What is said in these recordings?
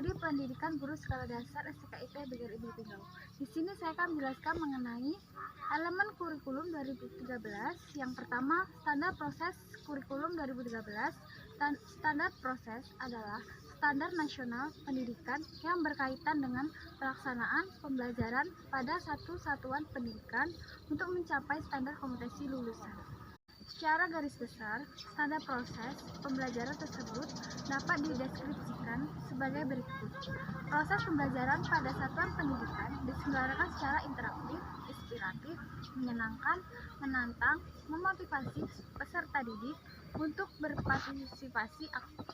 Prodi Pendidikan Guru Skala Dasar STKIP Negeri Ibu Tunggal. Di sini saya akan menjelaskan mengenai elemen kurikulum 2013. Yang pertama, standar proses kurikulum 2013. Standar proses adalah standar nasional pendidikan yang berkaitan dengan pelaksanaan pembelajaran pada satu satuan pendidikan untuk mencapai standar kompetensi lulusan. Secara garis besar, standar proses pembelajaran tersebut dapat dideskripsikan sebagai berikut. Proses pembelajaran pada satuan pendidikan diselenggarakan secara interaktif, inspiratif, menyenangkan, menantang, memotivasi peserta didik untuk berpartisipasi aktif.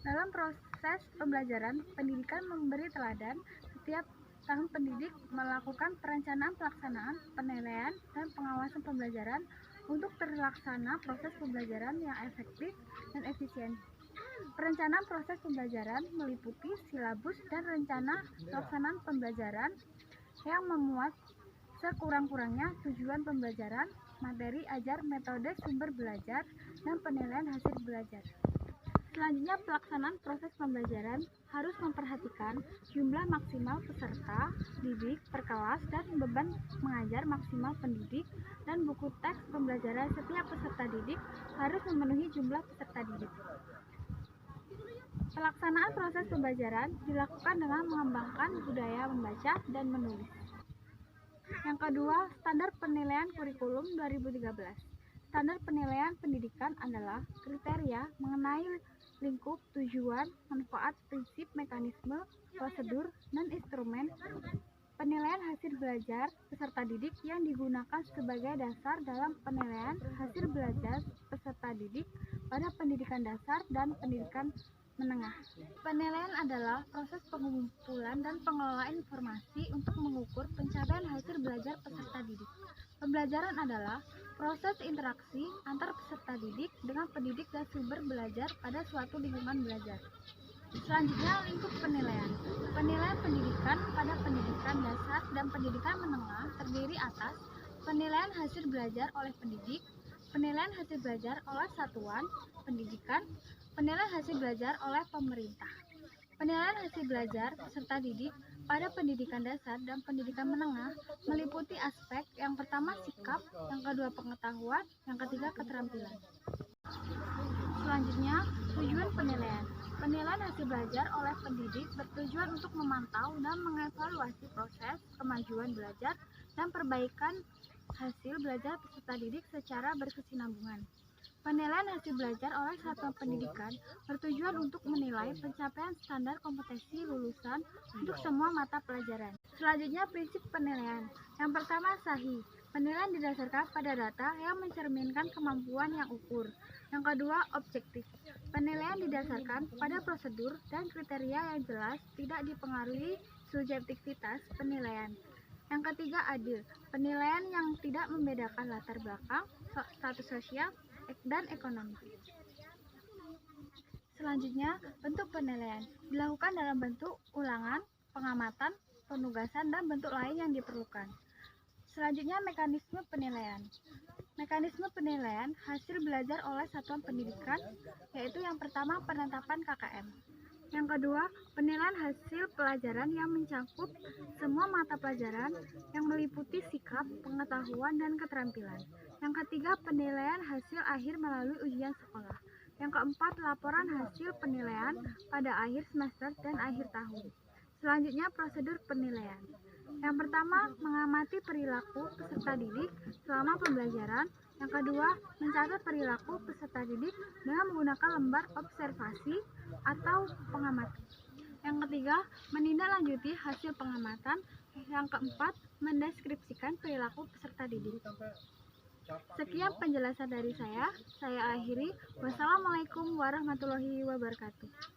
Dalam proses pembelajaran, pendidikan memberi teladan. Setiap tahun pendidik melakukan perencanaan pelaksanaan, penilaian, dan pengawasan pembelajaran untuk terlaksana proses pembelajaran yang efektif dan efisien. Perencanaan proses pembelajaran meliputi silabus dan rencana pelaksanaan pembelajaran yang memuat sekurang-kurangnya tujuan pembelajaran, materi ajar, metode sumber belajar, dan penilaian hasil belajar. Selanjutnya, pelaksanaan proses pembelajaran harus memperhatikan jumlah maksimal peserta didik per kelas dan beban mengajar maksimal pendidik, dan buku teks pembelajaran setiap peserta didik harus memenuhi jumlah peserta didik. Pelaksanaan proses pembelajaran dilakukan dengan mengembangkan budaya membaca dan menulis. Yang kedua, standar penilaian kurikulum 2013. Standar penilaian pendidikan adalah kriteria mengenai lingkup, tujuan, manfaat, prinsip, mekanisme, prosedur, dan instrumen penilaian hasil belajar peserta didik yang digunakan sebagai dasar dalam penilaian hasil belajar peserta didik pada pendidikan dasar dan pendidikan menengah. Penilaian adalah proses pengumpulan dan pengelolaan informasi untuk mengukur pencapaian hasil belajar peserta didik. Pembelajaran adalah proses interaksi antar peserta didik dengan pendidik dan sumber belajar pada suatu lingkungan belajar. Selanjutnya, lingkup penilaian. Penilaian pendidikan pada pendidikan dasar dan pendidikan menengah terdiri atas penilaian hasil belajar oleh pendidik, penilaian hasil belajar oleh satuan pendidikan, penilaian hasil belajar oleh pemerintah. Penilaian hasil belajar peserta didik pada pendidikan dasar dan pendidikan menengah meliputi aspek yang pertama sikap, yang kedua pengetahuan, yang ketiga keterampilan. Selanjutnya, tujuan penilaian. Penilaian hasil belajar oleh pendidik bertujuan untuk memantau dan mengevaluasi proses kemajuan belajar dan perbaikan hasil belajar peserta didik secara berkesinambungan. Penilaian hasil belajar oleh satuan pendidikan bertujuan untuk menilai pencapaian standar kompetensi lulusan untuk semua mata pelajaran. Selanjutnya, prinsip penilaian. Yang pertama, sahih. Penilaian didasarkan pada data yang mencerminkan kemampuan yang ukur. Yang kedua, objektif. Penilaian didasarkan pada prosedur dan kriteria yang jelas, tidak dipengaruhi subjektivitas penilaian. Yang ketiga, adil. Penilaian yang tidak membedakan latar belakang, status sosial, dan ekonomi. Selanjutnya, bentuk penilaian dilakukan dalam bentuk ulangan, pengamatan, penugasan, dan bentuk lain yang diperlukan. Selanjutnya, mekanisme penilaian. Mekanisme penilaian hasil belajar oleh satuan pendidikan, yaitu yang pertama penetapan KKM. Yang kedua, penilaian hasil pelajaran yang mencakup semua mata pelajaran yang meliputi sikap, pengetahuan, dan keterampilan. Yang ketiga, penilaian hasil akhir melalui ujian sekolah. Yang keempat, laporan hasil penilaian pada akhir semester dan akhir tahun. Selanjutnya, prosedur penilaian. Yang pertama, mengamati perilaku peserta didik selama pembelajaran. Yang kedua, mencatat perilaku peserta didik dengan menggunakan lembar observasi atau pengamatan. Yang ketiga, menindaklanjuti hasil pengamatan. Yang keempat, mendeskripsikan perilaku peserta didik. Sekian penjelasan dari saya akhiri. Wassalamualaikum warahmatullahi wabarakatuh.